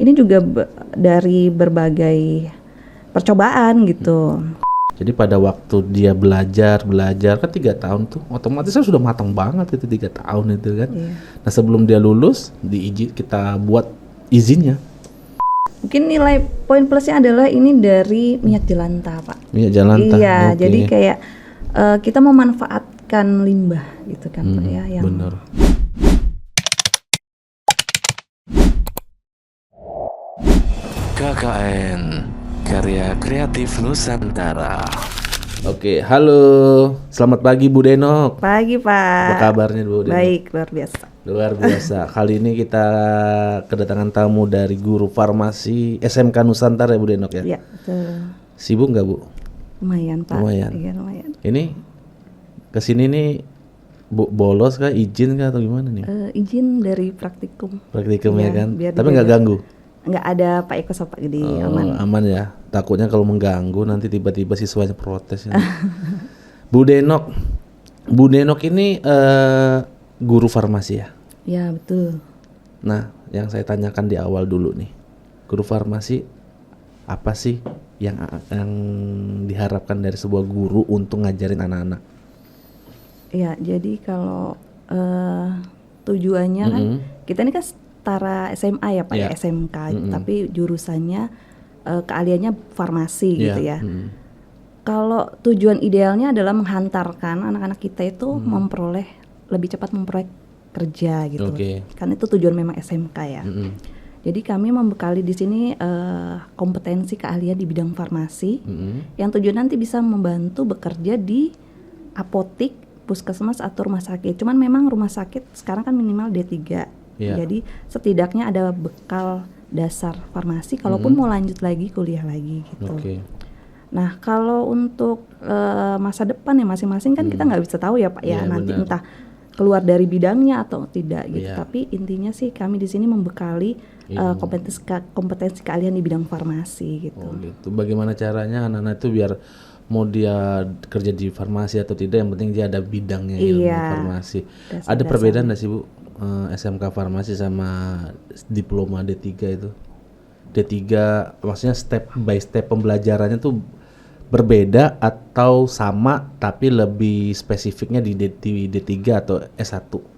ini juga dari berbagai percobaan gitu. Jadi pada waktu dia belajar kan 3 tahun tuh otomatis kan sudah matang banget itu 3 tahun itu kan. Iya. Nah sebelum dia lulus kita buat izinnya. Mungkin nilai poin plusnya adalah ini dari minyak jelantah, Pak. Minyak jelantah. Iya, Oke. jadi kayak kita memanfaatkan limbah gitu kan, Pak ya. Yang Bener. KKN Karya Kreatif Nusantara. Oke, halo. Selamat pagi Bu Denok. Pagi, Pak. Apa kabarnya Bu Denok? Baik, luar biasa. Luar biasa. Kali ini kita kedatangan tamu dari guru farmasi SMK Nusantara ya Bu Denok ya? Iya, betul. Sibuk nggak Bu? Lumayan, Pak. Lumayan. Iya, lumayan. Ini kesini nih Bu bolos kah, izin kah atau gimana nih? Izin dari praktikum. Praktikum Iya, ya kan? biar Tapi nggak dijaga. ganggu? Nggak ada Pak Eko sama Pak Gede, Oh, aman. aman ya. Takutnya kalau mengganggu nanti tiba-tiba siswanya protes ya. Bu Denok ini guru farmasi ya? Ya, betul. Nah, yang saya tanyakan di awal dulu nih, guru farmasi apa sih yang diharapkan dari sebuah guru untuk ngajarin anak-anak? Ya, jadi kalau tujuannya kan kita ini kan setara SMA ya Pak ya, Iya. SMK, tapi jurusannya keahliannya farmasi gitu ya. Kalau tujuan idealnya adalah menghantarkan anak-anak kita itu lebih cepat memperoleh kerja gitu. Oke. Kan itu tujuan memang SMK ya. Jadi kami membekali di sini kompetensi keahlian di bidang farmasi yang tujuan nanti bisa membantu bekerja di apotik, puskesmas atau rumah sakit. Cuman memang rumah sakit sekarang kan minimal D3. Iya. Jadi setidaknya ada bekal dasar farmasi kalaupun mau lanjut lagi kuliah lagi gitu. Oke. Nah, kalau untuk masa depan ya masing-masing kan kita nggak bisa tahu ya Pak ya, Iya, nanti benar. entah keluar dari bidangnya atau tidak gitu. Iya. Tapi intinya sih kami di sini membekali kompetensi keahlian di bidang farmasi gitu. Oh gitu. Bagaimana caranya anak-anak itu biar mau dia kerja di farmasi atau tidak, yang penting dia ada bidangnya ilmu Iya. farmasi. Dasar-dasarnya. Ada perbedaan nggak sih Bu, SMK farmasi sama diploma D3 itu? D3 maksudnya step by step pembelajarannya tuh berbeda atau sama tapi lebih spesifiknya di D3 atau S1?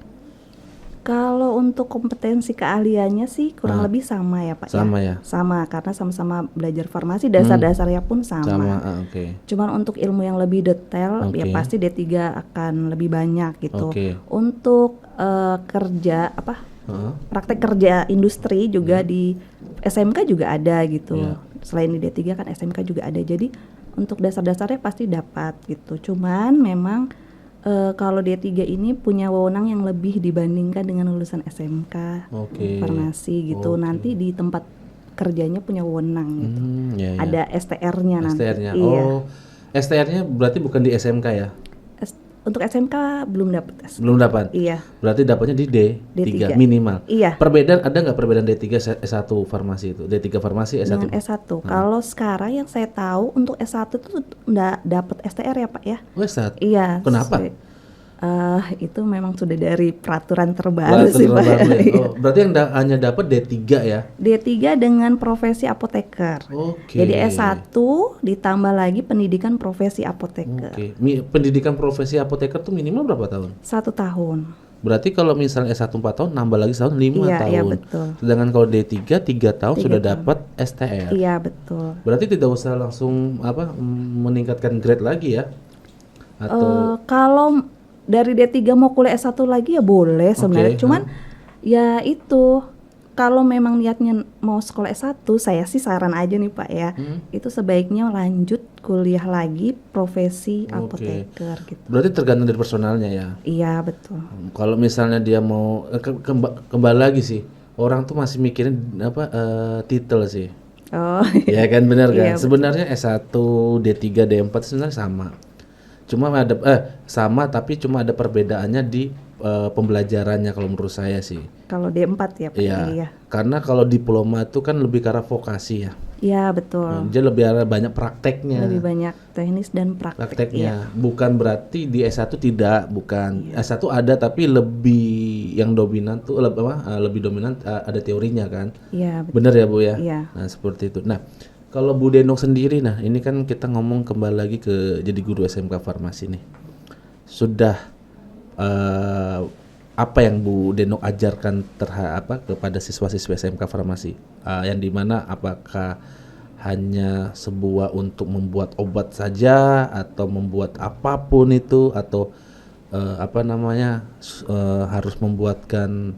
Kalau untuk kompetensi keahliannya sih kurang lebih sama ya Pak Sama ya? Sama, karena sama-sama belajar farmasi, dasar-dasarnya pun Sama, oke. Cuman untuk ilmu yang lebih detail ya Oke. pasti D3 akan lebih banyak gitu. Oke. Untuk kerja praktek kerja industri juga di SMK juga ada gitu. Iya. Selain di D3 kan SMK juga ada. Jadi untuk dasar-dasarnya pasti dapat gitu. Cuman memang kalau D3 ini punya wewenang yang lebih dibandingkan dengan lulusan SMK Oke. farmasi gitu. Oke. Nanti di tempat kerjanya punya wewenang gitu. Ya, ya. Ada STR-nya nanti. STR-nya. Iya. Oh, STR-nya berarti bukan di SMK ya? Untuk SMK belum dapat tes. Belum dapat. Iya. Berarti dapatnya di D3 D3. minimal. Iya. Perbedaan ada nggak perbedaan D3 S1 farmasi itu? D3 farmasi S1. Dengan S1. Kalau sekarang yang saya tahu untuk S1 itu nggak dapat STR ya Pak ya? Oh, S1. Iya. Kenapa? Itu memang sudah dari peraturan terbaru sih Pak. Terbaru ya? Oh, berarti yang hanya dapat D3 ya? D3 dengan profesi apoteker. Oke. Jadi S1 ditambah lagi pendidikan profesi apoteker. Oke. Pendidikan profesi apoteker tuh minimal berapa tahun? 1 tahun. Berarti kalau misalnya S1 4 tahun, nambah lagi setahun 5 Iya, tahun. iya, betul. Sedangkan kalau D3 3 tahun 3 sudah tahun. dapat STR. Iya betul. Berarti tidak usah langsung meningkatkan grade lagi ya? Atau Kalau dari D3 mau kuliah S1 lagi ya boleh sebenarnya. Oke, Cuman ya itu kalau memang niatnya mau sekolah S1, saya sih saran aja nih Pak ya. Itu sebaiknya lanjut kuliah lagi profesi apoteker gitu. berarti tergantung dari personalnya ya. Iya betul. Kalau misalnya dia mau kembali lagi sih, orang tuh masih mikirin titel sih. Oh Ya kan benar kan? Iya, Sebenarnya S1, D3, D4 sebenarnya sama. Cuma ada sama tapi cuma ada perbedaannya di pembelajarannya kalau menurut saya sih. kalau D4 ya Pak. Iya. Karena kalau diploma itu kan lebih ke arah vokasi ya. Ya, betul. Dia lebih ada banyak prakteknya. Lebih banyak teknis dan praktek. Prakteknya. Bukan berarti di S1 tidak, bukan. S1 ada tapi lebih yang dominan tuh lebih dominan ada teorinya kan. Iya, betul. Bener ya Bu ya? Iya. Nah, seperti itu. Nah, kalau Bu Denok sendiri, nah ini kan kita ngomong kembali lagi ke jadi guru SMK Farmasi nih. Sudah apa yang Bu Denok ajarkan kepada siswa-siswa SMK Farmasi? Yang dimana apakah hanya sebuah untuk membuat obat saja atau membuat apapun itu atau harus membuatkan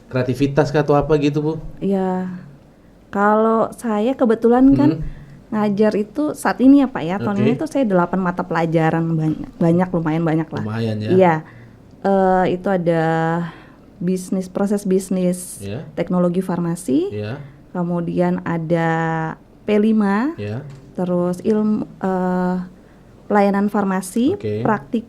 kreativitas atau apa gitu Bu? Ya, kalau saya kebetulan kan ngajar itu saat ini ya Pak ya, tahun ini tuh saya 8 mata pelajaran, lumayan banyak lah. Lumayan ya. Iya, itu ada proses bisnis, teknologi farmasi, kemudian ada P5, terus ilmu pelayanan farmasi, praktik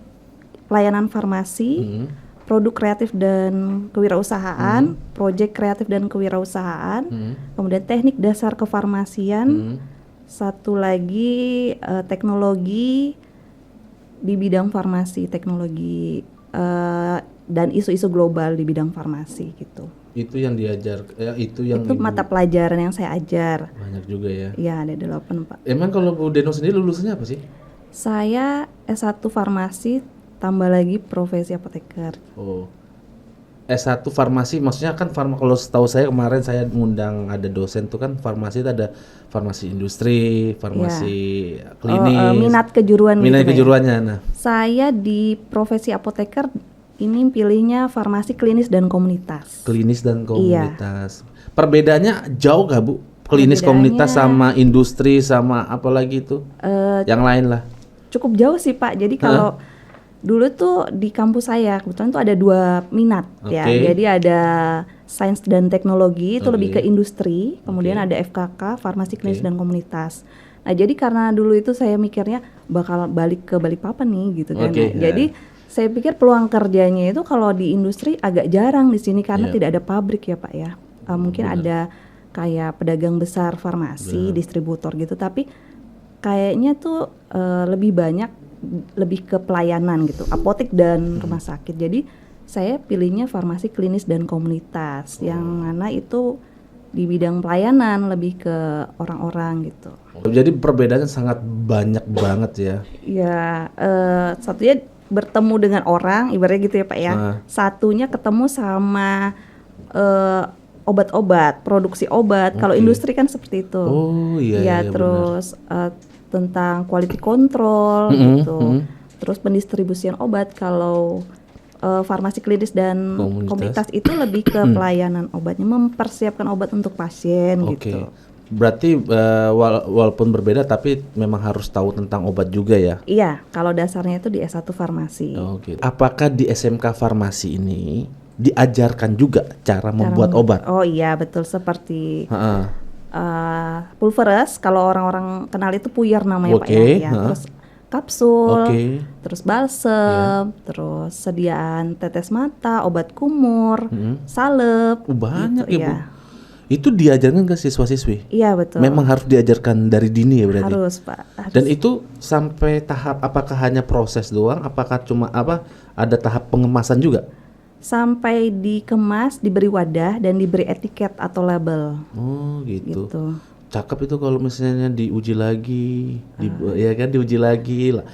pelayanan farmasi, produk kreatif dan kewirausahaan, proyek kreatif dan kewirausahaan, kemudian teknik dasar kefarmasian, satu lagi teknologi di bidang farmasi, teknologi dan isu-isu global di bidang farmasi gitu. Itu yang diajar, itu mata pelajaran yang saya ajar. Banyak juga ya. Iya, ada 8 Pak. Emang kalau Bu Denok sendiri lulusnya apa sih? Saya S1 farmasi tambah lagi profesi apoteker. Oh, S1 farmasi maksudnya kan kalau setahu saya kemarin saya ngundang ada dosen tuh kan farmasi itu ada farmasi industri, farmasi klinis. Minat kejuruan kejuruannya. Nah, saya di profesi apoteker ini pilihnya farmasi klinis dan komunitas. Klinis dan komunitas. Iya. Perbedaannya jauh gak Bu? Klinis komunitas sama industri sama apalagi itu? Yang lain lah. Cukup jauh sih Pak. Jadi kalau dulu tuh di kampus saya kebetulan tuh ada 2 minat ya. Jadi ada sains dan teknologi itu lebih ke industri. Kemudian ada FKK farmasi klinis dan komunitas. Nah jadi karena dulu itu saya mikirnya bakal balik ke Balikpapan nih gitu kan. Jadi saya pikir peluang kerjanya itu kalau di industri agak jarang di sini karena tidak ada pabrik ya Pak ya. Mungkin ada kayak pedagang besar farmasi, distributor gitu, tapi kayaknya tuh lebih ke pelayanan gitu, apotek dan rumah sakit. Jadi saya pilihnya farmasi klinis dan komunitas, yang mana itu di bidang pelayanan lebih ke orang-orang gitu. Jadi perbedaannya sangat banyak banget ya. Ya, satunya bertemu dengan orang, ibaratnya gitu ya Pak ya. Satunya ketemu sama obat-obat, produksi obat. Kalau industri kan seperti itu. Oh iya. Terus tentang quality control gitu. Terus pendistribusian obat. Kalau farmasi klinis dan komunitas itu lebih ke pelayanan obatnya, mempersiapkan obat untuk pasien gitu. Berarti walaupun berbeda tapi memang harus tahu tentang obat juga ya? Iya, kalau dasarnya itu di S1 farmasi. Apakah di SMK Farmasi ini diajarkan juga cara membuat obat? Oh iya, betul, seperti pulveres, kalau orang-orang kenal itu puyer namanya Pak ya. Terus kapsul, terus balsem, terus sediaan tetes mata, obat kumur, salep. Banyak gitu, ya Bu. Itu diajarkan ke siswa-siswi? Iya betul. Memang harus diajarkan dari dini ya berarti? Harus Pak. Harus. Dan itu sampai tahap apakah hanya proses doang? Apakah cuma ada tahap pengemasan juga? Sampai dikemas, diberi wadah dan diberi etiket atau label. Oh gitu. Cakep itu kalau misalnya diuji lagi, diuji lagi lah,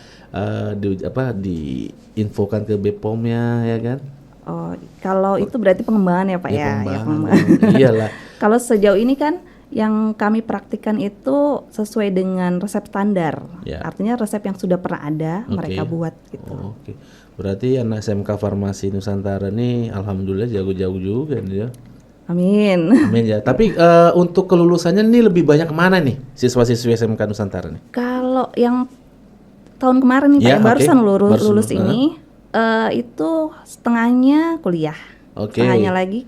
diinfokan ke BPOM-nya ya kan? Oh, kalau itu berarti pengembangan ya Pak ya? Pengembangan. Iyalah. Kalau sejauh ini kan yang kami praktikkan itu sesuai dengan resep standar. Artinya resep yang sudah pernah ada mereka buat gitu. Berarti anak SMK Farmasi Nusantara nih alhamdulillah jago-jago juga nih ya. Amin. Amin ya. Tapi untuk kelulusannya nih lebih banyak kemana nih siswa-siswi SMK Nusantara nih? Kalau yang tahun kemarin nih Pak, barusan lulus ini itu setengahnya kuliah, setengahnya lagi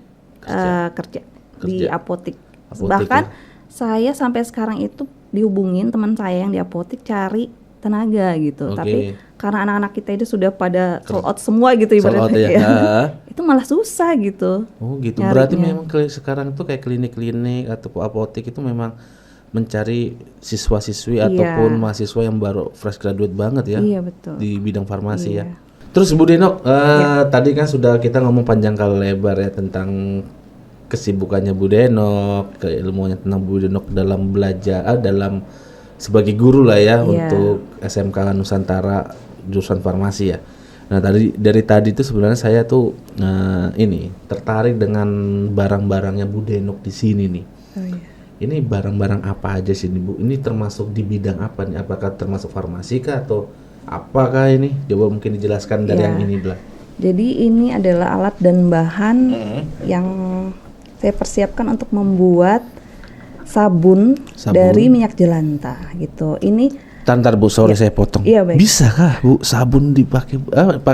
kerja di apotek. Bahkan saya sampai sekarang itu dihubungin teman saya yang di apotek cari tenaga gitu. Tapi karena anak-anak kita itu sudah pada sold out semua gitu Sold out ibaratnya. ya. Itu malah susah gitu. Oh gitu. Nyarinya. Berarti memang sekarang tuh kayak klinik-klinik atau apotek itu memang mencari siswa-siswi Iya. ataupun mahasiswa yang baru fresh graduate banget ya Iya betul. di bidang farmasi Iya. ya. Terus Bu Denok, tadi kan sudah kita ngomong panjang kali lebar ya tentang kesibukannya Bu Denok, keilmuannya tentang Bu Denok dalam belajar, dalam sebagai guru lah ya Iya. untuk SMK Nusantara jurusan farmasi ya. Nah dari tadi itu sebenarnya saya tuh ini tertarik dengan barang-barangnya Bu Denok di sini nih. Oh, iya. Ini barang-barang apa aja sih nih Bu? Ini termasuk di bidang apa nih? Apakah termasuk farmasi kah atau apakah ini? Coba mungkin dijelaskan dari Iya. yang ini lah. Jadi ini adalah alat dan bahan yang saya persiapkan untuk membuat sabun dari minyak jelantah gitu. Ini Tantar Bu, sorry saya potong. Iya, baik. Bisa kah Bu sabun dipakai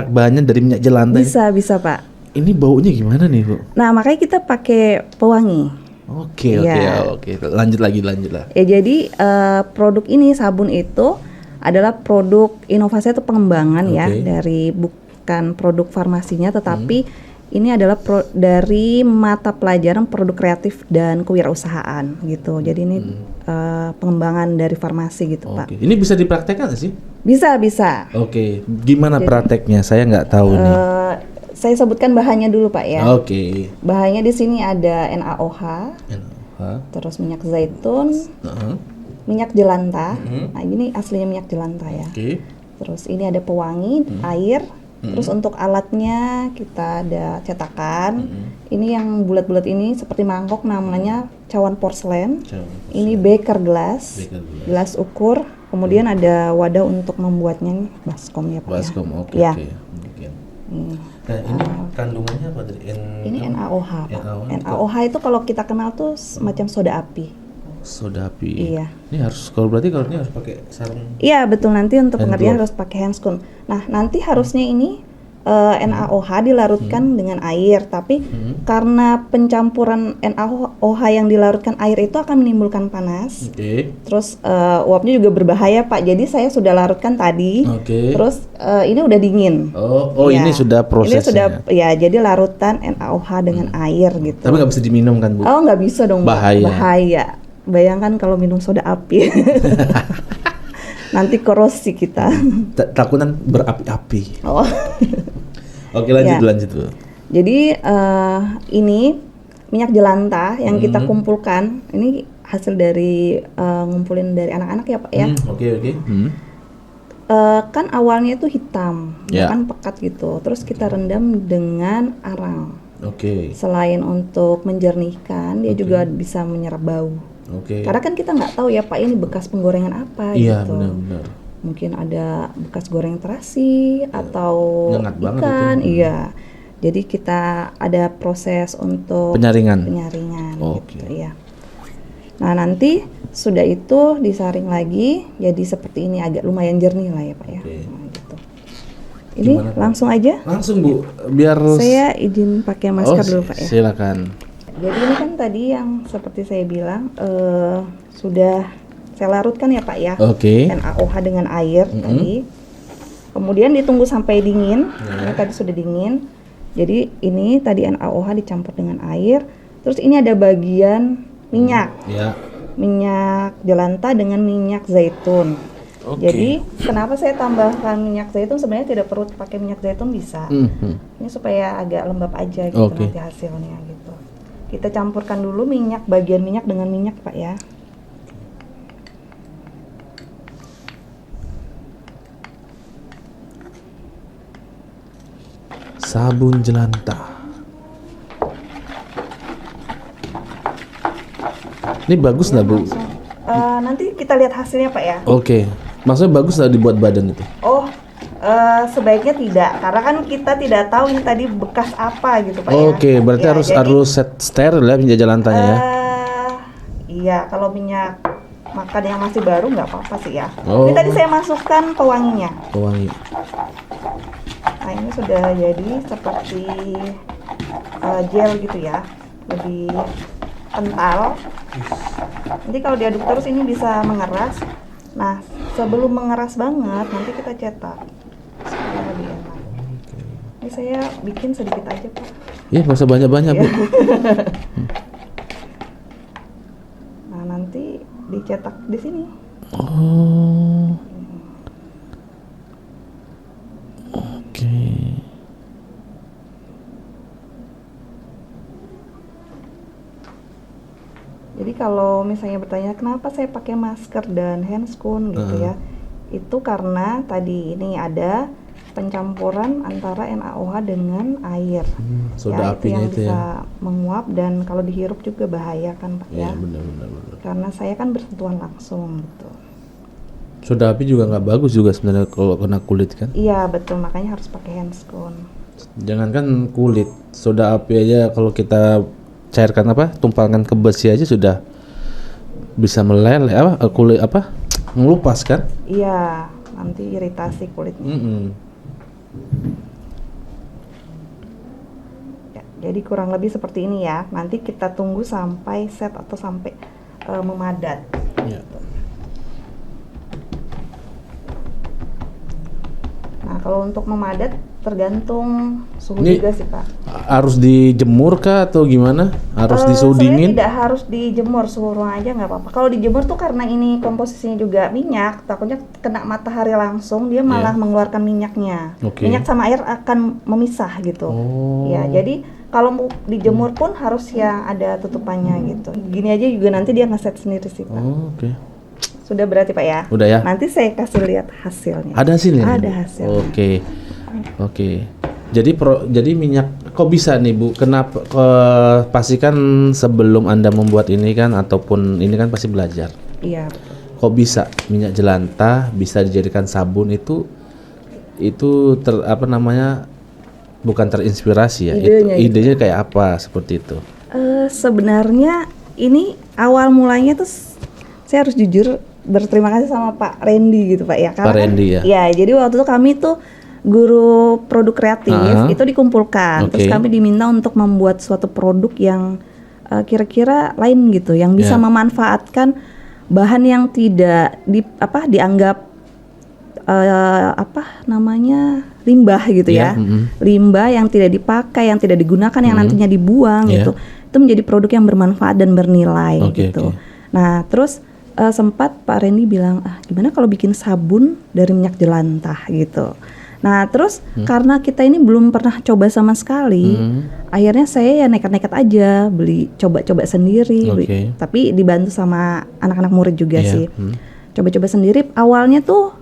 bahannya dari minyak jelantah? bisa Pak. Ini baunya gimana nih Bu? Nah makanya kita pakai pewangi. Oke. Iya. Lanjut lah. Ya jadi produk ini sabun itu adalah produk inovasi atau pengembangan ya Oke. dari bukan produk farmasinya tetapi ini adalah dari mata pelajaran produk kreatif dan kewirausahaan gitu. Jadi ini pengembangan dari farmasi gitu Pak. Oke. Ini bisa dipraktekkan nggak sih? Bisa. Oke. Gimana prakteknya? Saya nggak tahu nih. Saya sebutkan bahannya dulu Pak ya. Oke. Bahannya di sini ada NaOH, terus minyak zaitun, minyak jelantah. Nah ini aslinya minyak jelantah ya. Oke. Terus ini ada pewangi, air. Terus untuk alatnya kita ada cetakan. Ini yang bulat-bulat ini seperti mangkok namanya cawan porselen. Ini beker gelas, gelas ukur. Kemudian ada wadah untuk membuatnya baskom ya Pak. Baskom, oke. Ya. Nah ini kandungannya apa tadi? Ini NaOH Pak. NaOH. NaOH itu kalau kita kenal tuh semacam soda api. Soda api. Iya. Ini harus kalau ini harus pakai sarung. Iya betul, nanti untuk Hand pengerjaan glove. harus pakai handscoon. Nah nanti harusnya ini NaOH dilarutkan dengan air, tapi karena pencampuran NaOH yang dilarutkan air itu akan menimbulkan panas. Oke. Terus uapnya juga berbahaya Pak. Jadi saya sudah larutkan tadi. Oke. Terus ini udah dingin. Oh Ya, ini sudah prosesnya. Ini sudah ya, jadi larutan NaOH dengan air gitu. Tapi nggak bisa diminum kan Bu? Oh nggak bisa dong Mbak. Bahaya. Bahaya. Bayangkan kalau minum soda api. Nanti korosi kita. Takutan berapi-api. Oh. Oke lanjut Ya. lanjut Bu. Jadi ini minyak jelantah yang kita kumpulkan. Ini hasil dari ngumpulin dari anak-anak ya Pak ya. Oke. Kan awalnya itu hitam, Ya. kan pekat gitu. Terus kita rendam dengan arang. Oke. Selain untuk menjernihkan, dia juga bisa menyerap bau. Oke. Karena kan kita nggak tahu ya Pak ini bekas penggorengan apa Iya gitu. benar-benar. Mungkin ada bekas goreng terasi atau nyengat banget ikan, itu. iya. Jadi kita ada proses untuk Penyaringan. gitu ya. Nah nanti sudah itu disaring lagi, jadi seperti ini agak lumayan jernih lah ya Pak ya. Oke. Nah, gitu. Ini Gimana, Pak? langsung aja. Langsung Bu, biar Saya izin pakai masker dulu Pak ya. Silakan. Jadi ini kan tadi yang seperti saya bilang sudah saya larutkan ya Pak ya. Oke. NaOH dengan air tadi. Kemudian ditunggu sampai dingin. Ini tadi sudah dingin. Jadi ini tadi NaOH dicampur dengan air. Terus ini ada bagian minyak. Ya. Minyak jelantah dengan minyak zaitun. Oke. Jadi kenapa saya tambahkan minyak zaitun? Sebenarnya tidak perlu pakai minyak zaitun bisa. Ini supaya agak lembab aja gitu Oke. nanti hasilnya gitu. Kita campurkan dulu minyak, bagian minyak dengan minyak Pak ya. Sabun jelantah. Ini bagus nggak Bu? Nanti kita lihat hasilnya Pak ya. Oke. Maksudnya bagus nggak dibuat badan itu? Oh, sebaiknya tidak, karena kan kita tidak tahu ini tadi bekas apa gitu Pak ya. Oke, berarti Ya, harus jadi, harus steril ya minyak jelantahnya ya. Iya, kalau minyak makan yang masih baru nggak apa-apa sih ya. Oh. Ini tadi saya masukkan pewanginya. Pewangi. Nah ini sudah jadi seperti gel gitu ya, lebih kental. Nanti kalau diaduk terus ini bisa mengeras. Nah sebelum mengeras banget nanti kita cetak. saya bikin sedikit aja Pak. Iya, nggak usah banyak-banyak Bu. Nah nanti dicetak di sini. Oh. Oke. Jadi kalau misalnya bertanya kenapa saya pakai masker dan handscoon gitu ya, itu karena tadi ini ada pencampuran antara NaOH dengan air. Soda Ya, apinya yang itu bisa ya. menguap dan kalau dihirup juga bahaya kan Pak Iya, ya. benar. Karena saya kan bersentuhan langsung gitu. Soda api juga nggak bagus juga sebenarnya kalau kena kulit kan. Iya betul, makanya harus pakai handscoon. Jangankan kulit, soda api aja kalau kita cairkan tumpahkan ke besi aja sudah bisa meleleh kulit ngelupas kan. Iya, nanti iritasi kulitnya. Ya, jadi kurang lebih seperti ini ya. Nanti kita tunggu sampai set atau sampai memadat. Ya. Nah, kalau untuk memadat tergantung suhu Ini juga sih Pak. Harus dijemur kah atau gimana? Harus disuhu Sebenarnya dingin? tidak harus dijemur, suhu ruang aja nggak apa-apa. Kalau dijemur tuh karena ini komposisinya juga minyak, takutnya kena matahari langsung dia malah mengeluarkan minyaknya. Oke. Minyak sama air akan memisah gitu. Oh. Ya, jadi kalau mau dijemur pun harus yang ada tutupannya gitu. Gini aja juga nanti dia ngeset sendiri sih Pak. Oh, oke. Sudah berarti Pak ya? Udah ya? Nanti saya kasih lihat hasilnya. Ada hasilnya? Ada Bu? hasil. Oke. Jadi minyak kok bisa nih Bu? Kenapa? Pastikan sebelum Anda membuat ini kan ataupun ini kan pasti belajar. Iya betul. Kok bisa minyak jelantah bisa dijadikan sabun itu bukan terinspirasi ya? Idenya kayak apa seperti itu? Sebenarnya ini awal mulanya tuh saya harus jujur berterima kasih sama Pak Randy gitu Pak ya. Pak Randy ya? Iya, jadi waktu itu kami tuh guru produk kreatif itu dikumpulkan, terus kami diminta untuk membuat suatu produk yang kira-kira lain gitu, yang bisa memanfaatkan bahan yang tidak dianggap limbah gitu ya, limbah yang tidak dipakai, yang tidak digunakan, yang nantinya dibuang gitu, itu menjadi produk yang bermanfaat dan bernilai gitu. Nah terus sempat Pak Randy bilang gimana kalau bikin sabun dari minyak jelantah gitu. Nah terus karena kita ini belum pernah coba sama sekali, akhirnya saya ya nekat-nekat aja beli, coba-coba sendiri, tapi dibantu sama anak-anak murid juga sih. Coba-coba sendiri, awalnya tuh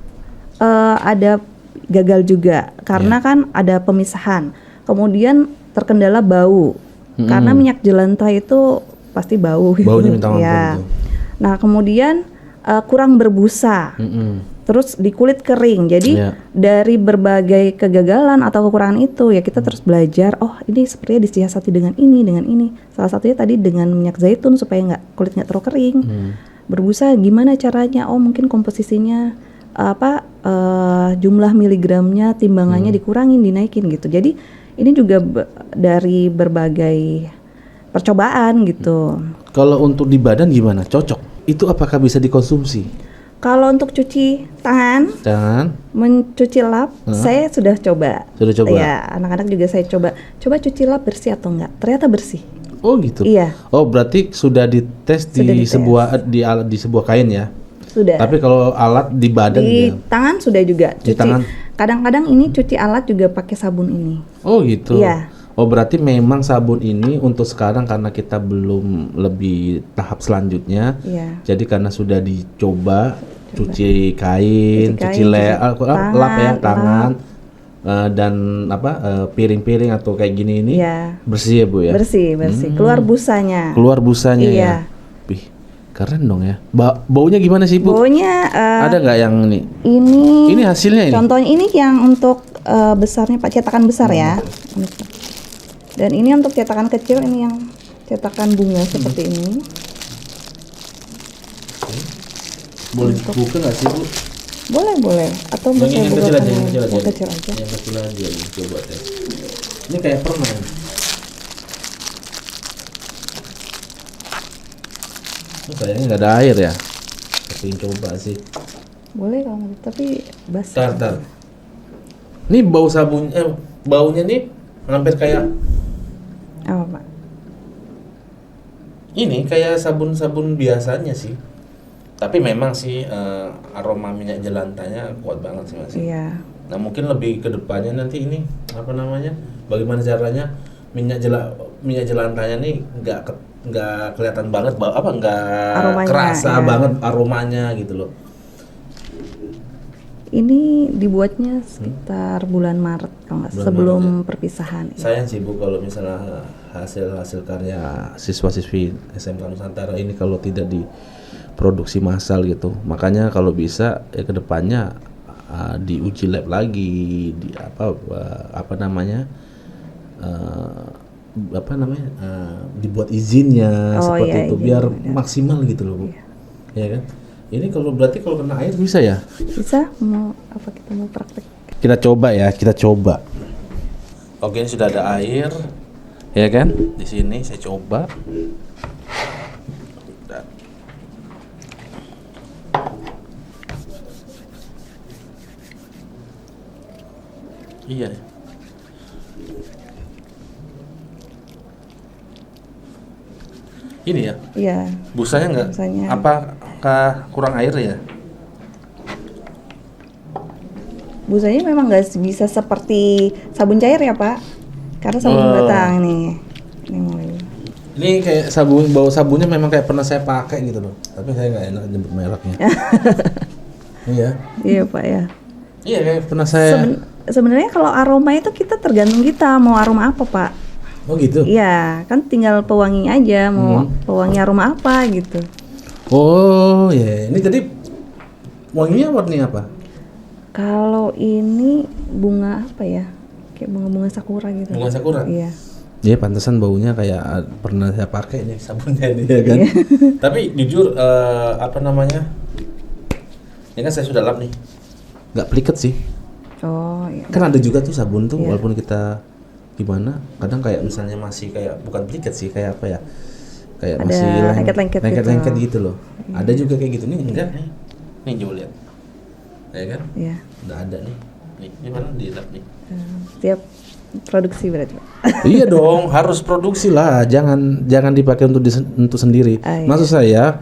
ada gagal juga karena kan ada pemisahan, kemudian terkendala bau, karena minyak jelantah itu pasti bau. Baunya minta ampun ya. itu. Nah kemudian kurang berbusa. Terus di kulit kering. Jadi dari berbagai kegagalan atau kekurangan itu ya kita terus belajar. Oh ini sepertinya disiasati dengan ini. Salah satunya tadi dengan minyak zaitun supaya kulit nggak terlalu kering. Berbusa gimana caranya? Oh mungkin komposisinya jumlah miligramnya, timbangannya dikurangin, dinaikin gitu. Jadi ini juga dari berbagai percobaan gitu. Kalau untuk di badan gimana? Cocok? Itu apakah bisa dikonsumsi? Kalau untuk cuci tangan, mencuci lap, saya sudah coba. Sudah coba? Ya, anak-anak juga saya coba. Coba cuci lap bersih atau enggak? Ternyata bersih. Oh gitu? Iya. Oh berarti sudah dites di sebuah kain ya? Sudah. Tapi kalau alat di badan di tangan sudah juga. Di tangan? Kadang-kadang ini cuci alat juga pakai sabun ini. Oh gitu? Iya. Oh berarti memang sabun ini untuk sekarang karena kita belum lebih tahap selanjutnya. Iya. Jadi karena sudah dicoba cuci kain, cuci tangan, dan piring-piring atau kayak gini ini bersih ya Bu ya? Bersih. Keluar busanya. Keluar busanya iya. Ya. Wih, keren dong ya. Baunya gimana sih Bu? Baunya ada nggak yang ini? Ini hasilnya ini. Contohnya ini yang untuk besarnya Pak, cetakan besar ya. Dan ini untuk cetakan kecil, ini yang cetakan bunga seperti ini. Boleh buka nggak sih Bu? Boleh. Atau mau saya buka yang kecil aja. Yang kecil aja nih, coba tes. Ini kayak permen. Ini kayaknya nggak ada air ya. Pengen coba sih. Boleh kalau nggak, tapi basah. Tar. Ini bau sabun, baunya nih hampir kayak Apa Pak? ini, kayak sabun-sabun biasanya sih. Tapi memang sih aroma minyak jelantanya kuat banget sih Mas. Iya. Nah mungkin lebih ke depannya nanti ini apa namanya? Bagaimana caranya minyak jelantanya nih nggak kelihatan banget nggak Aromanya, kerasa ya. banget aromanya gitu loh. Ini dibuatnya sekitar bulan Maret kalau nggak Bulan sebelum Maret, perpisahan. Ya. Sayang sih Bu kalau misalnya hasil karya siswa-siswi SMK Nusantara ini kalau tidak diproduksi massal gitu. Makanya kalau bisa ya kedepannya diuji lab lagi, di apa namanya dibuat izinnya seperti iya, itu izin, biar iya. maksimal gitu loh Bu. Ya kan? Ini kalau berarti kalau kena air bisa ya? Bisa mau apa kita mau praktek? Kita coba. Oke, ini sudah ada air, ya kan? Di sini saya coba. Iya. Ini ya, Iya. busanya nggak? Busanya. Apakah kurang air ya? Busanya memang nggak bisa seperti sabun cair ya Pak, karena sabun Oh. batang nih. Ini mulai. Ini kayak bau sabunnya memang kayak pernah saya pakai gitu loh. Tapi saya nggak enak nyebut mereknya. Iya. Iya Pak ya. Iya kayak pernah saya. Sebenarnya kalau aroma itu kita tergantung kita mau aroma apa Pak. Oh gitu. Iya, kan tinggal pewangi aja mau pewangi aroma apa gitu. Oh ya, ini tadi wanginya warnanya apa? Kalau ini bunga apa ya? Kayak bunga-bunga sakura gitu. Bunga sakura? Iya. Iya, pantesan baunya kayak pernah saya pakai nih sabunnya ini ya kan. Tapi jujur apa namanya? Ini kan saya sudah lap nih. Nggak peliket sih. Oh iya. Kan ada juga tuh sabun tuh Iya. walaupun kita gimana, kadang kayak misalnya masih kayak bukan peliket sih, kayak apa ya? Kayak Ada masih lengket-lengket lengket gitu. gitu loh. Ada juga kayak gitu nih, enggak nih. Nih coba lihat. Ya kan? Iya. Udah ada nih. Nih, ini mana di lap nih. Tiap produksi berarti Pak. Iya dong, harus produksi lah. Jangan dipakai untuk sendiri. Ah, iya. Maksud saya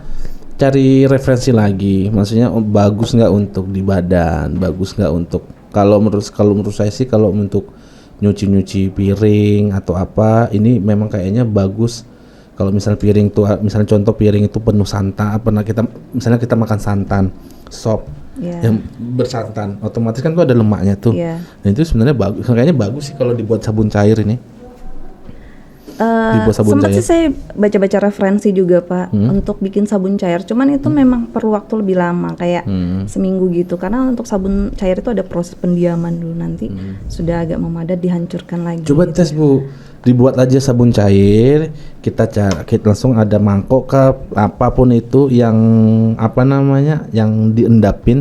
cari referensi lagi. Maksudnya bagus nggak untuk di badan, bagus nggak untuk kalau menurut saya sih kalau untuk nyuci piring atau apa ini memang kayaknya bagus. Kalau misal piring tuh, misalnya contoh piring itu penuh santan, misalnya kita makan santan, sop Iya. yang bersantan, otomatis kan tuh ada lemaknya tuh. Iya. Nah itu sebenarnya bagus, kayaknya bagus sih kalau dibuat sabun cair ini. Dibuat sabun Sempat cair. sih saya baca-baca referensi juga Pak untuk bikin sabun cair. Cuman itu memang perlu waktu lebih lama kayak seminggu gitu. Karena untuk sabun cair itu ada proses pendiaman dulu nanti sudah agak memadat dihancurkan lagi. Coba gitu. tes Bu, dibuat aja sabun cair, kita langsung ada mangkok ke apapun itu yang apa namanya, yang diendapin,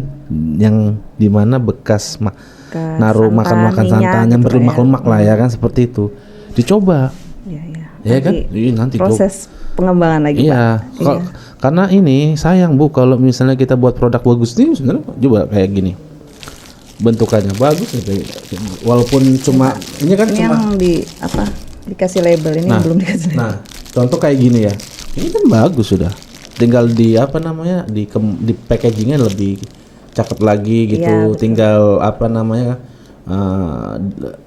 yang dimana bekas naruh santan, makan minyak santan yang gitu berlemak-lemak lah ya kan, seperti itu. Dicoba, Iya, iya. ya kan? Nanti Proses pengembangan lagi iya, Pak. Iya. karena ini sayang Bu kalau misalnya kita buat produk bagus nih, sebenarnya coba kayak gini. Bentukannya bagus gitu. Walaupun cuma ini kan Ini cuma yang dikasih label ini Nah, belum dikasih label. Nah, contoh kayak gini ya. Ini kan bagus sudah. Tinggal di apa namanya? Di packagingnya lebih cakep lagi gitu. Iya, betul. Tinggal apa namanya?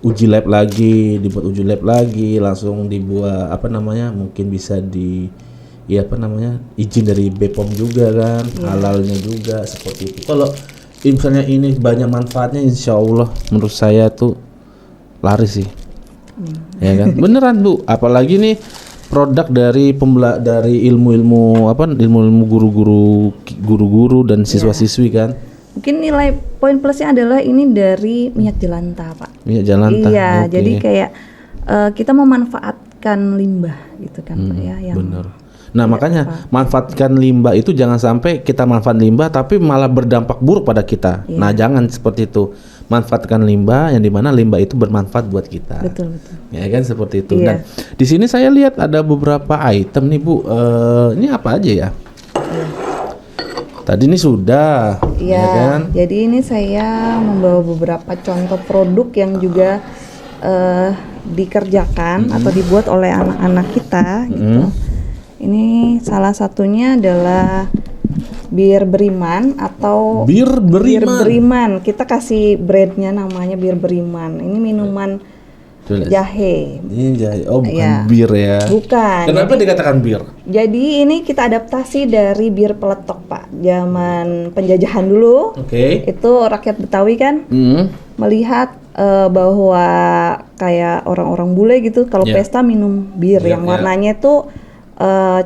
Uji lab lagi, dibuat uji lab lagi, langsung dibuat apa namanya? Mungkin bisa izin dari BPOM juga kan, halalnya juga seperti itu. Kalau misalnya ini banyak manfaatnya, insya Allah menurut saya tuh laris sih. Ya kan, beneran Bu. Apalagi nih produk dari dari ilmu-ilmu guru-guru dan siswa-siswi kan. Mungkin nilai poin plusnya adalah ini dari minyak jelantah Pak. Minyak jelantah. Iya, oke. jadi kayak kita memanfaatkan limbah gitu kan Pak ya. Yang Bener. Nah makanya manfaatkan limbah itu jangan sampai kita manfaat limbah tapi malah berdampak buruk pada kita. Iya. Nah jangan seperti itu. Manfaatkan limbah yang dimana limbah itu bermanfaat buat kita. Betul. Ya kan seperti itu. Iya. Dan di sini saya lihat ada beberapa item nih Bu. Ini apa aja ya? Tadi ini sudah, Iya, ya kan? jadi ini saya membawa beberapa contoh produk yang juga dikerjakan atau dibuat oleh anak-anak kita gitu. Ini salah satunya adalah bir beriman atau Bir bir beriman. beriman. Kita kasih brandnya namanya bir beriman. Ini minuman Tulis. jahe. Ini jahe. Oh, bukan Iya. bir ya. Bukan. Kenapa dikatakan bir? Jadi ini kita adaptasi dari bir peletok, Pak. Zaman penjajahan dulu. Oke. Itu rakyat Betawi kan melihat bahwa kayak orang-orang bule gitu kalau Ya. pesta minum bir Ya, yang ya. warnanya itu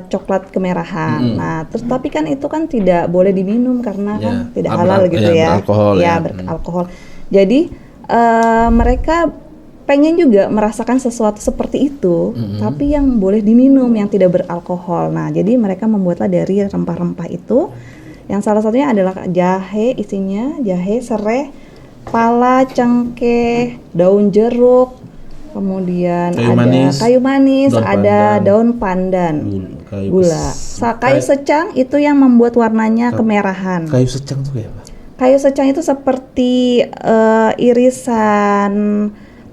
coklat kemerahan. Nah, terus tapi kan itu kan tidak boleh diminum karena Ya, kan tidak halal gitu ya. beralkohol ya. Beralkohol. Jadi mereka pengen juga merasakan sesuatu seperti itu, tapi yang boleh diminum yang tidak beralkohol. Nah, jadi mereka membuatlah dari rempah-rempah itu. Yang salah satunya adalah jahe, isinya jahe, serai, pala, cengkeh, daun jeruk, kemudian Kayu ada manis, kayu manis, daun ada pandan, daun pandan, kayu gula. Kayu secang itu yang membuat warnanya kemerahan. Kayu secang tuh kayak apa? Kayu secang itu seperti irisan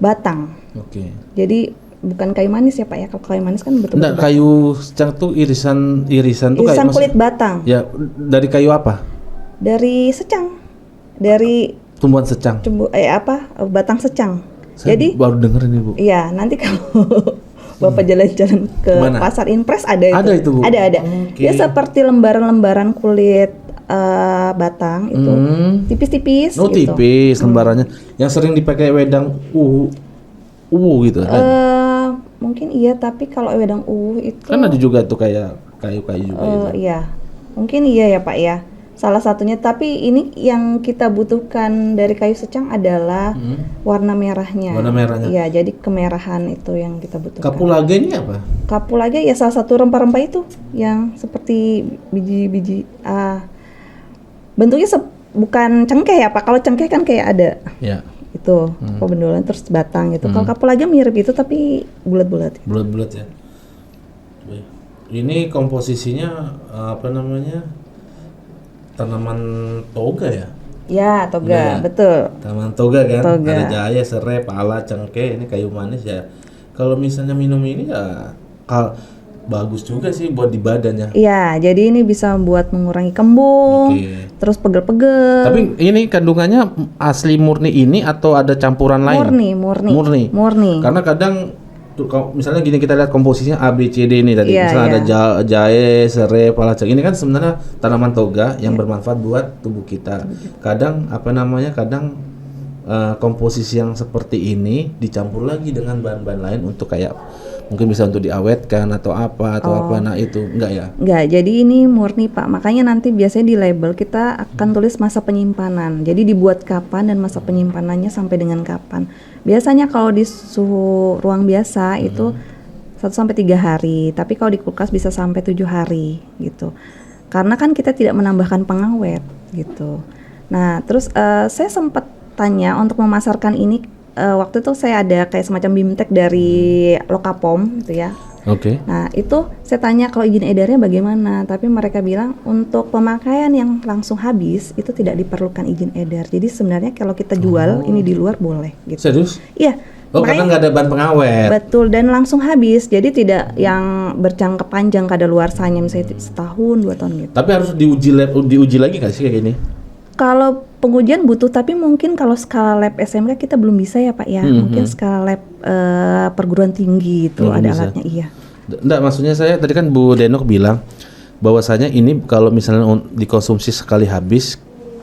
batang. Oke. Jadi bukan kayu manis ya Pak ya. Kalau kayu manis kan betul-betul Enggak, kayu secang tuh irisan tuh irisan kayak kulit batang ya dari kayu apa? dari secang, dari Tumbuhan secang. batang secang. Saya Jadi baru denger ini, Bu. iya, nanti kalau Bapak jalan-jalan ke Mana? pasar Impres ada itu. Ada itu, Bu? Ada. Oke. Dia seperti lembaran-lembaran kulit batang itu, tipis-tipis Oh, gitu. tipis lembarannya. Yang sering dipakai wedang gitu kan. Mungkin iya, tapi kalau wedang itu Kan ada juga tuh kayak kayu-kayu juga itu. iya. Mungkin iya ya Pak ya. Salah satunya, tapi ini yang kita butuhkan dari kayu secang adalah warna merahnya. Warna merahnya. Iya, jadi kemerahan itu yang kita butuhkan. Kapulaga ini apa? Kapulaga ya salah satu rempah-rempah itu yang seperti biji-biji bentuknya bukan cengkeh ya Pak. Kalau cengkeh kan kayak ada Ya, itu bendulan terus batang gitu. Kalau kapulaga mirip itu tapi bulat-bulat. bulat-bulat ya. Ini komposisinya apa namanya? Tanaman toga ya? Ya, toga, Iya. betul. Tanaman toga kan? Toga. Ada jahe, serai, pala, cengkeh, ini kayu manis ya. Kalau misalnya minum ini ya bagus juga sih buat di badan ya. Iya, jadi ini bisa membuat mengurangi kembung, Oke. terus pegel-pegel. Tapi ini kandungannya asli murni ini atau ada campuran lain? Murni. Karena kadang tuh misalnya gini, kita lihat komposisinya A B C D ini tadi. Iya, Misalnya iya. ada jahe, serai, palacak. Ini kan sebenarnya tanaman toga yang bermanfaat buat tubuh kita. Kadang komposisi yang seperti ini dicampur lagi dengan bahan-bahan lain untuk kayak mungkin bisa untuk diawetkan atau apa. Nah itu enggak ya? Enggak, jadi ini murni Pak. Makanya nanti biasanya di label kita akan tulis masa penyimpanan. Jadi dibuat kapan dan masa penyimpanannya sampai dengan kapan. Biasanya kalau di suhu ruang biasa itu 1-3 hari, tapi kalau di kulkas bisa sampai 7 hari gitu. Karena kan kita tidak menambahkan pengawet gitu. Nah, terus saya sempat tanya untuk memasarkan ini, waktu itu saya ada kayak semacam bimtek dari Lokapom gitu ya. Oke. Nah, itu saya tanya kalau izin edarnya bagaimana, tapi mereka bilang untuk pemakaian yang langsung habis itu tidak diperlukan izin edar. Jadi sebenarnya kalau kita jual ini di luar boleh gitu. Serius? Iya. Oh, karena nggak ada bahan pengawet. Betul, dan langsung habis. Jadi tidak yang berjangka panjang kadaluarsanya misalnya setahun, 2 tahun gitu. Tapi harus diuji lagi nggak sih kayak gini? Kalau pengujian butuh, tapi mungkin kalau skala lab SMK kita belum bisa ya Pak ya. Mungkin skala lab perguruan tinggi itu Belum ada bisa. alatnya, iya. Enggak, maksudnya saya tadi kan Bu Denok bilang bahwasanya ini kalau misalnya dikonsumsi sekali habis,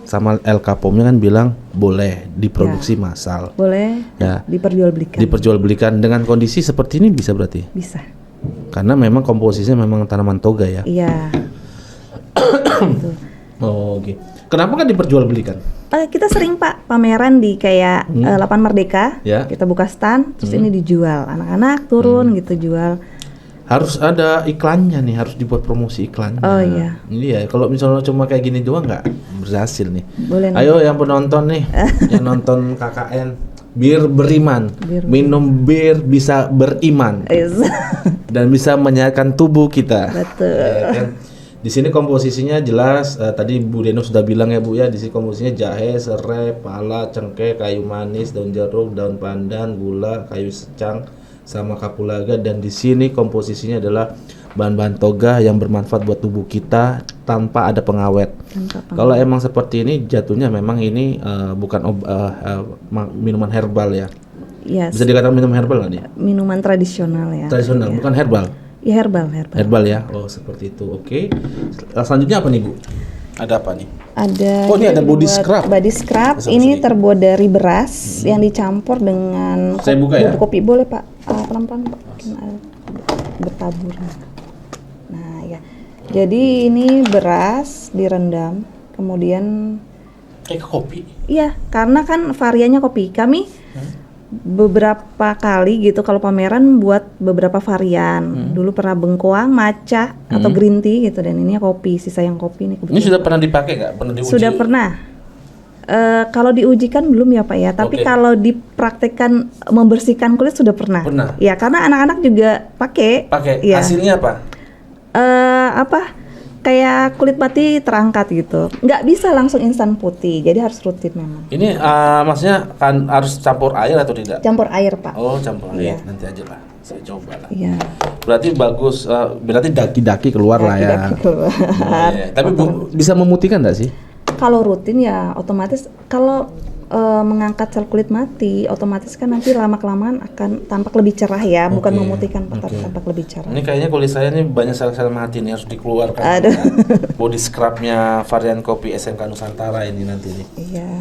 sama LK-POM-nya kan bilang boleh diproduksi massal. Boleh Ya. diperjualbelikan. Diperjualbelikan dengan kondisi seperti ini bisa berarti? Bisa. Karena memang komposisinya memang tanaman toga ya. Iya. Gitu. Oh, oke. Kenapa nggak diperjualbelikan? Kita sering Pak pameran di kayak Lapan Merdeka. Ya. Kita buka stand, terus ini dijual. Anak-anak turun gitu jual. Harus ada iklannya nih, harus dibuat promosi iklannya. Oh, iya. Ini ya, kalau misalnya cuma kayak gini doang nggak berhasil nih. Boleh. Ayo yang penonton nih, yang nonton KKN, bir beriman, minum bir bisa beriman Yes. dan bisa menyehatkan tubuh kita. Betul. Ya kan? Di sini komposisinya jelas, tadi Bu Deno sudah bilang ya Bu ya, di sini komposisinya jahe, serai, pala, cengkeh, kayu manis, daun jeruk, daun pandan, gula, kayu secang, sama kapulaga. Dan di sini komposisinya adalah bahan-bahan toga yang bermanfaat buat tubuh kita tanpa ada pengawet. Kalau emang seperti ini jatuhnya memang ini bukan minuman herbal ya. Yes. Bisa dikatakan minum herbal nggak nih? Minuman tradisional ya. Tradisional, bukan herbal. Ya herbal. Herbal ya. Oh, seperti itu. Oke. Selanjutnya apa nih, Bu? Ada apa nih? Ada. Oh, ini ada body scrub. Body scrub. Ini terbuat dari beras yang dicampur dengan Saya buka ya? bubuk kopi. Boleh Pak. Pelan-pelan Pak. Bertabur. Nah ya. Jadi ini beras direndam, kemudian. Kayak kopi. Iya, karena kan variannya kopi. Kami beberapa kali gitu kalau pameran buat beberapa varian. Dulu pernah bengkoang, matcha atau green tea gitu, dan ini kopi, sisa yang kopi nih. Ini sudah pernah dipakai nggak? Pernah diuji? Sudah pernah. Kalau diujikan belum ya Pak ya, tapi kalau dipraktekkan membersihkan kulit sudah pernah. Pernah. Ya, karena anak-anak juga pakai. Pakai. Ya. Hasilnya apa? Kayak kulit mati terangkat gitu. Nggak bisa langsung instan putih, jadi harus rutin memang. Ini maksudnya kan harus campur air atau tidak? Campur air Pak. Oh, campur air. Iya. Nanti aja lah. Saya coba lah. Iya. Berarti bagus. Berarti daki-daki keluar lah ya. Daki-daki keluar. Oh, iya. Tapi bisa memutihkan nggak sih? Kalau rutin ya otomatis, kalau mengangkat sel kulit mati, otomatis kan nanti lama-kelamaan akan tampak lebih cerah ya, bukan memutihkan Pak, tapi tampak lebih cerah. Ini kayaknya kulit saya ini banyak sel-sel mati nih, harus dikeluarkan. Aduh. Body scrubnya varian kopi SMK Nusantara ini nanti nih. Iya.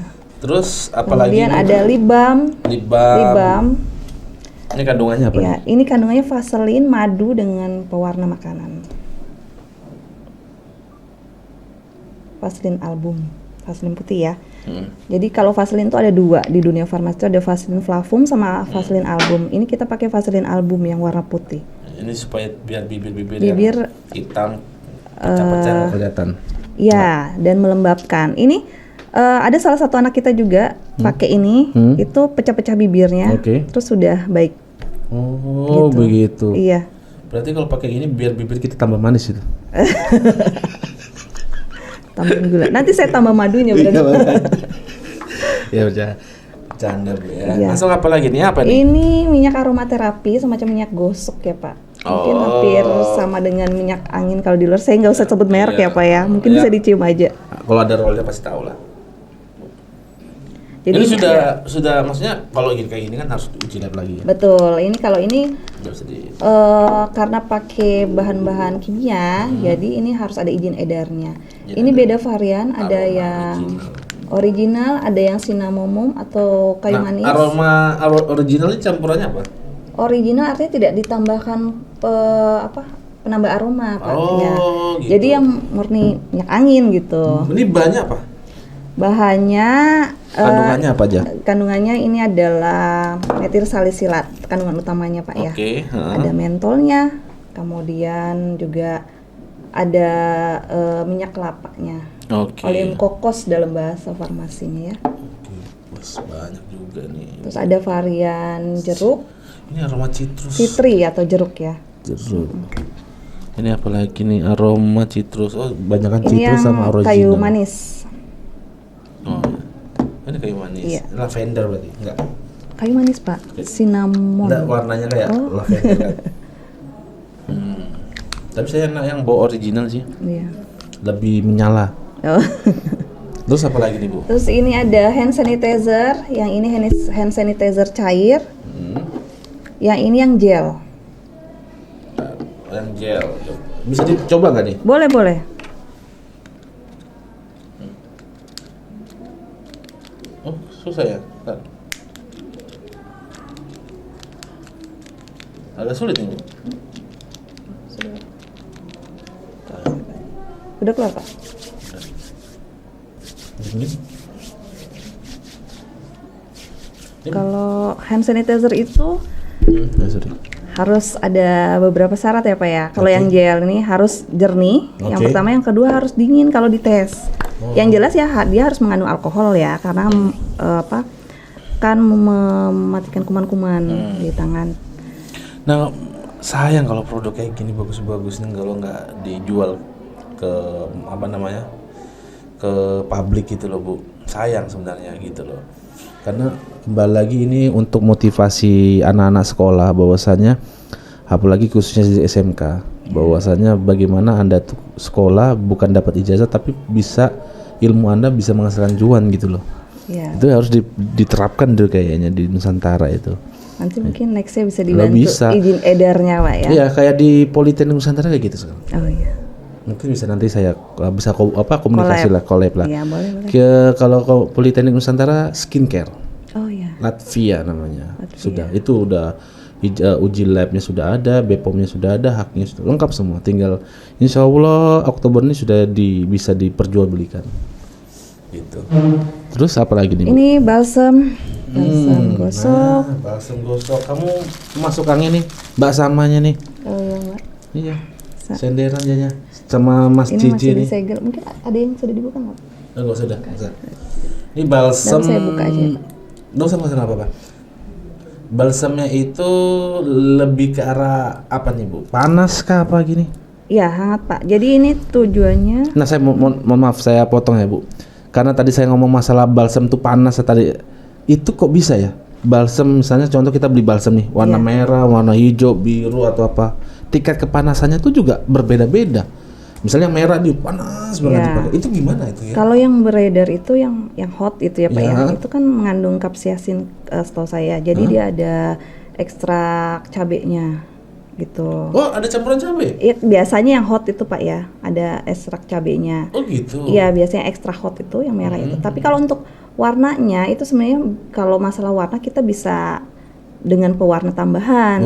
Terus apalagi? Kemudian ada lip balm. Ini kandungannya apa? Ya, ini kandungannya vaselin, madu dengan pewarna makanan. Vaselin album, vaselin putih ya. Jadi kalau vaselin itu ada dua di dunia farmasi, itu ada vaselin flavum sama vaselin album. Ini kita pakai vaselin album yang warna putih. Ini supaya biar bibir yang hitam pecah-pecah nggak kelihatan. Ya, dan melembabkan. Ini ada salah satu anak kita juga pakai ini, itu pecah-pecah bibirnya, terus sudah baik. Oh, gitu. Begitu. Iya. Berarti kalau pakai ini biar bibir kita tambah manis itu. Tambahin gula. Nanti saya tambah madunya berarti. Ya bercanda Bu ya. Iya. Langsung apa lagi nih? Apa nih? Ini minyak aromaterapi, semacam minyak gosok ya Pak. Mungkin hampir sama dengan minyak angin kalau di luar. Saya nggak usah sebut merek ya Pak ya. Mungkin bisa dicium aja. Kalau ada rollnya pasti tahu lah. Jadi ini sudah maksudnya kalau kayak gini kan harus diuji lab lagi ya. Betul. Ini kalau ini karena pakai bahan-bahan kimia, jadi ini harus ada izin edarnya. Ini beda varian, ada yang original, ada yang cinnamomum atau kayu manis. Aroma original ini campurannya apa? Original artinya tidak ditambahkan penambah aroma Pak. Oh, ya. gitu. Jadi yang murni minyak angin gitu. Ini bahannya apa? Bahannya kandungannya apa aja? Kandungannya ini adalah metil salisilat, kandungan utamanya Pak ya. Ada mentolnya, kemudian juga ada minyak kelapanya. Oleum kokos dalam bahasa farmasinya ya. Banyak juga nih. Terus ada varian jeruk. Ini aroma citrus. Citri atau jeruk ya. Jeruk. Ini apa lagi nih, aroma citrus. Oh, banyakan citrus sama original. Kayu manis. Oh, ini kayu manis. Iya. Lavender berarti? Enggak. Kayu manis Pak, cinnamon. Enggak, warnanya kayak lavender kan. Tapi saya enak yang bawa original sih. Iya. Lebih menyala. Oh. Terus apa lagi nih Bu? Terus ini ada hand sanitizer, yang ini hand sanitizer cair. Yang ini yang gel. Yang gel. Bisa dicoba nggak nih? Boleh, boleh. Oh, susah ya? Bentar. Agak sulit nih Bu. Udah keluar Pak? Kalau hand sanitizer itu harus ada beberapa syarat ya Pak ya. Kalau yang gel ini harus jernih. Yang pertama, yang kedua harus dingin kalau dites. Yang jelas ya dia harus mengandung alkohol ya, karena kan mematikan kuman-kuman di tangan. Nah, sayang kalau produk kayak gini bagus-bagus nih kalau nggak dijual ke apa namanya ke publik gitu loh Bu. Sayang sebenarnya gitu loh. Karena kembali lagi ini untuk motivasi anak-anak sekolah bahwasanya apalagi khususnya di SMK bahwasanya bagaimana Anda tuh sekolah bukan dapat ijazah tapi bisa ilmu Anda bisa menghasilkan cuan gitu loh. Iya. Itu harus diterapkan dulu kayaknya di Nusantara itu. Nanti mungkin nextnya bisa Kalau dibantu bisa. izin edarnya Pak ya. Iya, kayak di Politeknik Nusantara kayak gitu sekarang. Oh iya. Mungkin bisa nanti saya bisa komunikasi lah, collab lah. Iya boleh. Kalau Politeknik Nusantara skincare, Oh iya. Latvia namanya. Latvia. Sudah, itu udah uji labnya sudah ada, BPOM-nya sudah ada, haknya sudah lengkap semua. Tinggal Insya Allah Oktober ini sudah bisa diperjualbelikan. Gitu. Terus apa lagi nih? Bu? Ini balsam gosok. Nah, balsam gosok. Kamu masuk angin nih, baksamanya nih. Oh iya Mbak. Iya. Senderan jadinya sama Mas Ini Cici masih nih. disegel. Mungkin ada yang sudah dibuka nggak? Enggak usah dah, nggak usah. Ini balsam. Dan saya buka aja ya, Pak. Nggak usah apa-apa. Balsamnya itu lebih ke arah apa nih Bu? Panas kah apa gini? Iya hangat Pak. Jadi ini tujuannya. Nah saya mohon maaf saya potong ya Bu. Karena tadi saya ngomong masalah balsam tuh panas tadi. Itu kok bisa ya? Balsam misalnya contoh kita beli balsam nih warna merah, warna hijau, biru atau apa. Tingkat kepanasannya tuh juga berbeda-beda. Misalnya yang merah dia panas banget dipakai. Itu gimana itu ya? Kalau yang beredar itu yang hot itu ya Pak Ya. ya. Itu kan mengandung kapsiasin setahu saya. Jadi dia ada ekstrak cabenya gitu. Oh ada campuran cabai? Ya, biasanya yang hot itu Pak ya, ada ekstrak cabenya. Oh gitu. Iya biasanya ekstra hot itu yang merah itu. Tapi kalau untuk warnanya itu sebenarnya kalau masalah warna kita bisa dengan pewarna tambahan.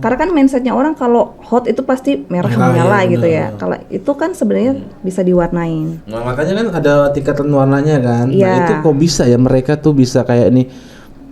Karena kan mindsetnya orang kalau hot itu pasti merah menyala ya, gitu bener. ya. Kalau itu kan sebenarnya bisa diwarnain. Nah makanya kan ada tingkatan warnanya kan. Nah Iya. itu kok bisa ya mereka tuh bisa kayak ini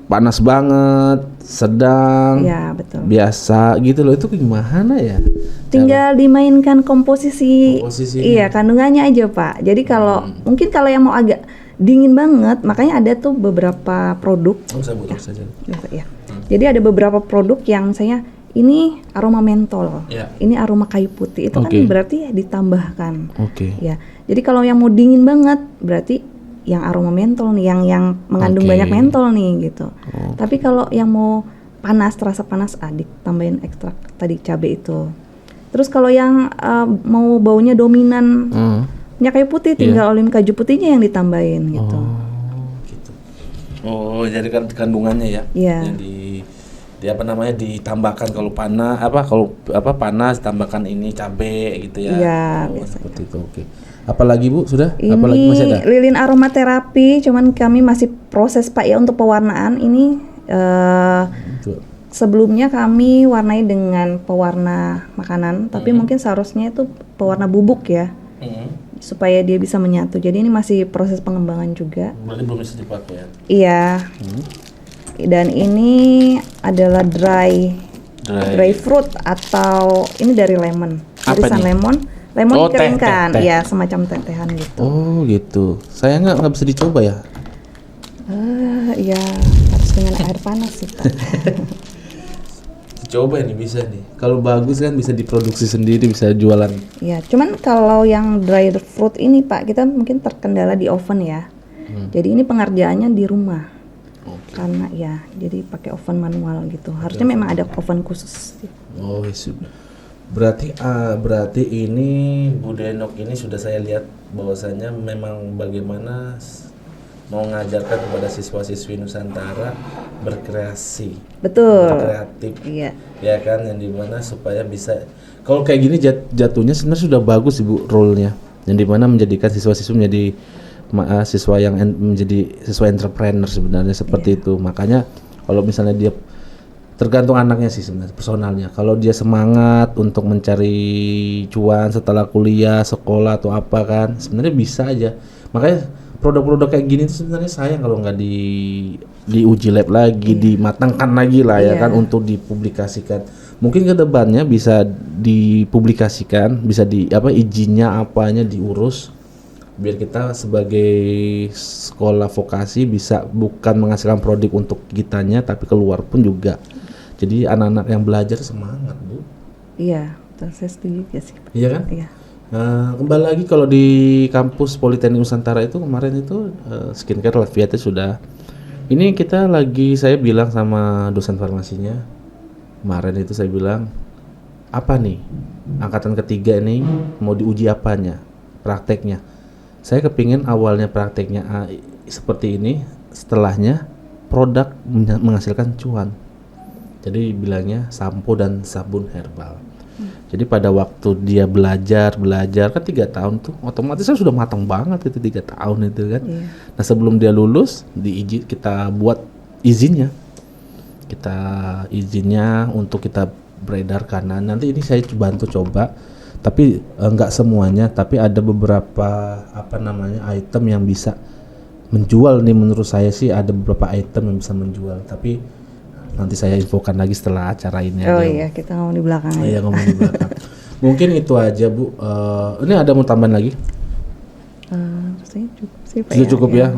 panas banget, sedang, Iya betul. biasa gitu loh. Itu gimana ya? Tinggal dimainkan komposisinya. Iya kandungannya aja Pak. Jadi kalau mungkin kalau yang mau agak dingin banget, makanya ada tuh beberapa produk. Oh, saya butuh saja. Ya. Jadi ada beberapa produk yang misalnya ini aroma mentol, Ya. ini aroma kayu putih, itu kan Oke. berarti ditambahkan. Oke. Ya, jadi kalau yang mau dingin banget, berarti yang aroma mentol nih, yang mengandung Oke. banyak mentol nih gitu. Tapi kalau yang mau panas, terasa panas, ditambahin ekstrak tadi cabai itu. Terus kalau yang mau baunya dominan minyak kayu putih, tinggal olin kaju putihnya yang ditambahin gitu. Gitu. Oh, jadi kan kandungannya ya? Iya. Yang di apa namanya ditambahkan kalau panas panas tambahkan ini cabai gitu ya. Iya, biasa. Seperti itu. Oke. Apalagi Bu sudah? Ini Apalagi masih ada? lilin aromaterapi, cuman kami masih proses Pak ya untuk pewarnaan ini. Itu. Sebelumnya kami warnai dengan pewarna makanan, tapi mungkin seharusnya itu pewarna bubuk ya, supaya dia bisa menyatu. Jadi ini masih proses pengembangan juga. Berarti belum bisa dipakai ya? Iya. Dan ini adalah dry fruit atau ini dari lemon. Apa Irisan nih? lemon Oh, teh, dikeringkan, teh. ya semacam teh-tehan gitu. Oh gitu. Saya nggak bisa dicoba ya. Ya harus dengan air panas sih Pak. Coba ini bisa nih. Kalau bagus kan bisa diproduksi sendiri, bisa jualan. Ya, cuman kalau yang dry fruit ini Pak, kita mungkin terkendala di oven ya. Jadi ini pengerjaannya di rumah. Karena ya, jadi pakai oven manual gitu. Harusnya memang ada oven khusus. Oh, sudah. Berarti ini Bu Denok ini sudah saya lihat bahwasanya memang bagaimana mau mengajarkan kepada siswa-siswi Nusantara berkreasi, Betul. berkreatif, Iya. ya kan, yang dimana supaya bisa kalau kayak gini jatuhnya sebenarnya sudah bagus Ibu role-nya, yang dimana menjadikan siswa-siswi menjadi siswa yang menjadi siswa entrepreneur sebenarnya seperti itu. Makanya kalau misalnya dia tergantung anaknya sih sebenarnya personalnya. Kalau dia semangat untuk mencari cuan setelah kuliah, sekolah atau apa kan, sebenarnya bisa aja. Makanya produk-produk kayak gini tuh sebenarnya sayang kalau nggak diuji lab lagi, dimatangkan lagi lah ya kan untuk dipublikasikan. Mungkin ke depannya bisa dipublikasikan, bisa izinnya apanya diurus biar kita sebagai sekolah vokasi bisa bukan menghasilkan produk untuk kitanya tapi keluar pun juga. Jadi anak-anak yang belajar semangat Bu. Iya, betul, saya setuju ya sih Pak. Iya kan? Iya. Kembali lagi kalau di kampus Politeknik Nusantara itu kemarin itu skincare Laviate sudah. Ini saya bilang sama dosen farmasinya kemarin itu saya bilang apa nih angkatan ketiga ini mau diuji apanya prakteknya. Saya kepingin awalnya prakteknya seperti ini, setelahnya produk menghasilkan cuan. Jadi bilangnya sampo dan sabun herbal. Jadi pada waktu dia belajar kan 3 tahun tuh otomatis kan sudah matang banget itu 3 tahun itu kan. Nah sebelum dia lulus kita buat izinnya untuk kita beredar karena nanti ini saya bantu coba tapi enggak semuanya, tapi ada beberapa item yang bisa menjual nih. Menurut saya sih ada beberapa item yang bisa menjual, tapi nanti saya infokan lagi setelah acara ini. Iya, kita ngomong di belakang aja. Iya, ngomong di belakang. Mungkin itu aja, Bu. Ini ada mau tambahan lagi? Rasanya cukup sih, Pak. Sudah cukup ya.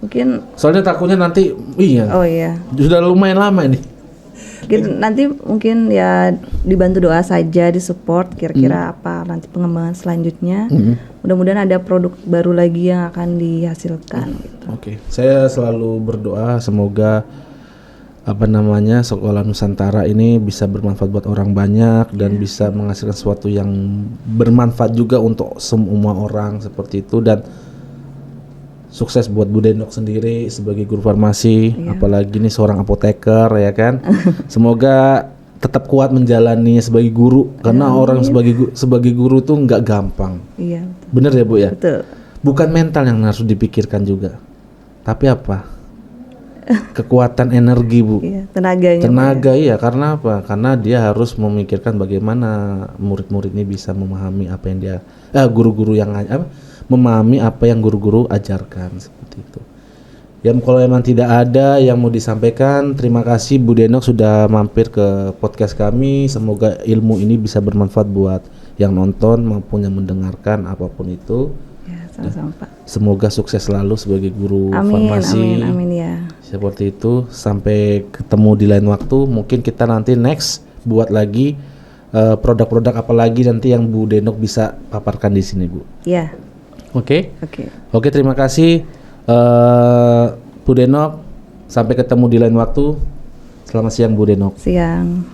Mungkin soalnya takutnya nanti Oh iya. Sudah lumayan lama ini. Mungkin ya dibantu doa saja, disupport kira-kira apa nanti pengembangan selanjutnya. Mudah-mudahan ada produk baru lagi yang akan dihasilkan gitu. Oke. Saya selalu berdoa semoga Sekolah Nusantara ini bisa bermanfaat buat orang banyak dan bisa menghasilkan sesuatu yang bermanfaat juga untuk semua orang seperti itu, dan sukses buat Bu Denok sendiri sebagai guru farmasi, apalagi ini seorang apoteker ya kan. Semoga tetap kuat menjalani sebagai guru karena orang sebagai guru tuh nggak gampang. Iya. Bener ya Bu ya? Betul. Bukan mental yang harus dipikirkan juga, tapi apa? Kekuatan energi Bu. Iya, tenaganya. Tenaga iya, karena apa? Karena dia harus memikirkan bagaimana murid-murid ini bisa memahami apa yang dia guru-guru yang memahami apa yang guru-guru ajarkan seperti itu. Ya kalau memang tidak ada yang mau disampaikan, terima kasih Bu Denok sudah mampir ke podcast kami. Semoga ilmu ini bisa bermanfaat buat yang nonton maupun yang mendengarkan apapun itu. Ya, sama-sama Pak. Semoga sukses selalu sebagai guru farmasi. Amin ya. Seperti itu, sampai ketemu di lain waktu. Mungkin kita nanti next buat lagi produk-produk apa lagi nanti yang Bu Denok bisa paparkan di sini, Bu. Iya. Oke, terima kasih Bu Denok. Sampai ketemu di lain waktu. Selamat siang Bu Denok. Siang.